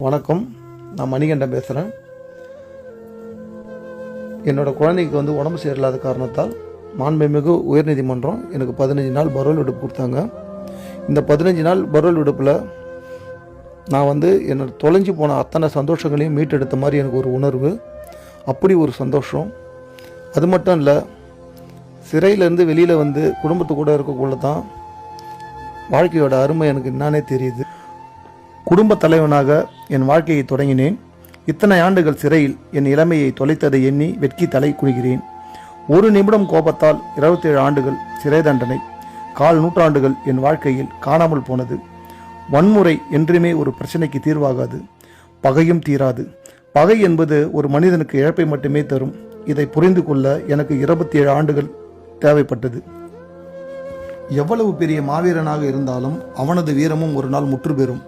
வணக்கம், நான் மணிகண்டன் பேசுகிறேன். என்னோட குழந்தைக்கு உடம்பு சரியில்லாத காரணத்தால் மாண்புமிகு உயர்நீதிமன்றம் எனக்கு 15 நாள் பரோல் விடுப்பு கொடுத்தாங்க. இந்த 15 நாள் பரோல் விடுப்பில் நான் என்னோட தொலைஞ்சு போன அத்தனை சந்தோஷங்களையும் மீட்டெடுத்த மாதிரி எனக்கு ஒரு உணர்வு, அப்படி ஒரு சந்தோஷம். அது மட்டும் இல்லை, சிறையிலேருந்து வெளியில் குடும்பத்து கூட இருக்கக்குள்ள தான் வாழ்க்கையோட அருமை எனக்கு என்னானே தெரியுது. குடும்ப தலைவனாக என் வாழ்க்கையை தொடங்கினேன். இத்தனை ஆண்டுகள் சிறையில் என் இளமையை தொலைத்ததை எண்ணி வெட்கி தலை குனிகிறேன். ஒரு நிமிடம் கோபத்தால் 27 ஆண்டுகள் சிறை தண்டனை, 1/4 நூற்றாண்டுகள் என் வாழ்க்கையில் காணாமல் போனது. வன்முறை என்றுமே ஒரு பிரச்சனைக்கு தீர்வாகாது, பகையும் தீராது. பகை என்பது ஒரு மனிதனுக்கு இழப்பை மட்டுமே தரும். இதை புரிந்து கொள்ள எனக்கு 27 ஆண்டுகள் தேவைப்பட்டது. எவ்வளவு பெரிய மாவீரனாக இருந்தாலும் அவனது வீரமும் ஒரு நாள் முற்று பெறும்.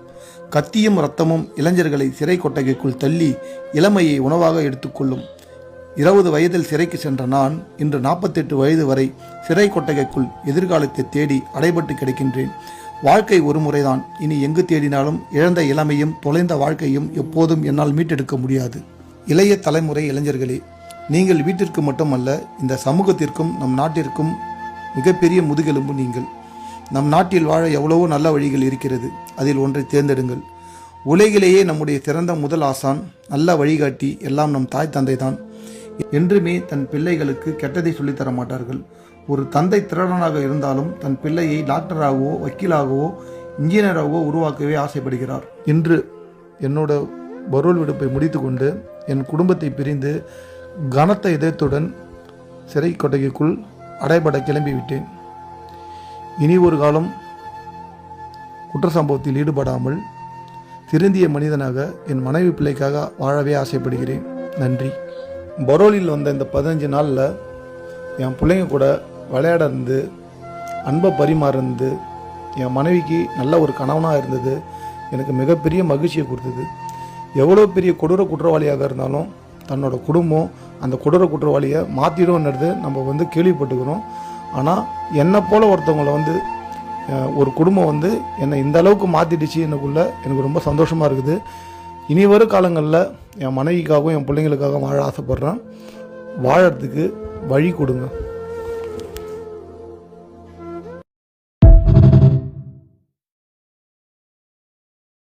கத்தியும் இரத்தமும் இளைஞர்களை சிறை கொட்டகைக்குள் தள்ளி இளமையை உணவாக எடுத்துக்கொள்ளும். 20 வயதில் சிறைக்கு சென்ற நான் இன்று 48 வயது வரை சிறை கொட்டகைக்குள் எதிர்காலத்தை தேடி அடைபட்டு கிடக்கின்றேன். வாழ்க்கை ஒரு முறைதான், இனி எங்கு தேடினாலும் இழந்த இளமையும் தொலைந்த வாழ்க்கையும் எப்போதும் என்னால் மீட்டெடுக்க முடியாது. இளைய தலைமுறை இளைஞர்களே, நீங்கள் வீட்டிற்கு மட்டுமல்ல, இந்த சமூகத்திற்கும் நம் நாட்டிற்கும் மிகப்பெரிய முதுகெலும்பு நீங்கள். நம் நாட்டில் வாழ எவ்வளவோ நல்ல வழிகள் இருக்கிறது, அதில் ஒன்றை தேர்ந்தெடுங்கள். உலகிலேயே நம்முடைய சிறந்த முதல் ஆசான், நல்ல வழிகாட்டி எல்லாம் நம் தாய் தந்தை தான். என்றுமே தன் பிள்ளைகளுக்கு கெட்டதை சொல்லித்தர மாட்டார்கள். ஒரு தந்தை திருடனாக இருந்தாலும் தன் பிள்ளையை டாக்டராகவோ வக்கீலாகவோ இன்ஜினியராகவோ உருவாக்கவே ஆசைப்படுகிறார். இன்று என்னோட பரோல் விடுப்பை முடித்து கொண்டு என் குடும்பத்தை பிரிந்து கனத்த இதயத்துடன் சிறை கொட்டகைக்குள் அடைபட கிளம்பிவிட்டேன். இனி ஒரு காலம் குற்ற சம்பவத்தில் ஈடுபடாமல் திருந்திய மனிதனாக என் மனைவி பிள்ளைக்காக வாழவே ஆசைப்படுகிறேன். நன்றி. பரோலில் வந்த இந்த 15 நாளில் என் பிள்ளைங்க கூட விளையாட இருந்து, அன்பை பரிமாறிருந்து, என் மனைவிக்கு நல்ல ஒரு கணவனாக இருந்தது எனக்கு மிகப்பெரிய மகிழ்ச்சியை கொடுத்தது. எவ்வளோ பெரிய கொடூர குற்றவாளியாக இருந்தாலும் தன்னோட குடும்பம் அந்த கொடூர குற்றவாளியை மாற்றிடும்ன்றது நம்ம கேள்விப்பட்டுக்கிறோம். ஆனால் என்னை போல் ஒருத்தவங்களை ஒரு குடும்பம் என்னை இந்த அளவுக்கு மாற்றிடுச்சு எனக்குள்ள எனக்கு ரொம்ப சந்தோஷமாக இருக்குது. இனி வரும் காலங்களில் என் மனைவிக்காகவும் என் பிள்ளைங்களுக்காகவும் வாழ ஆசைப்பட்றேன். வாழறதுக்கு வழி கொடுங்க.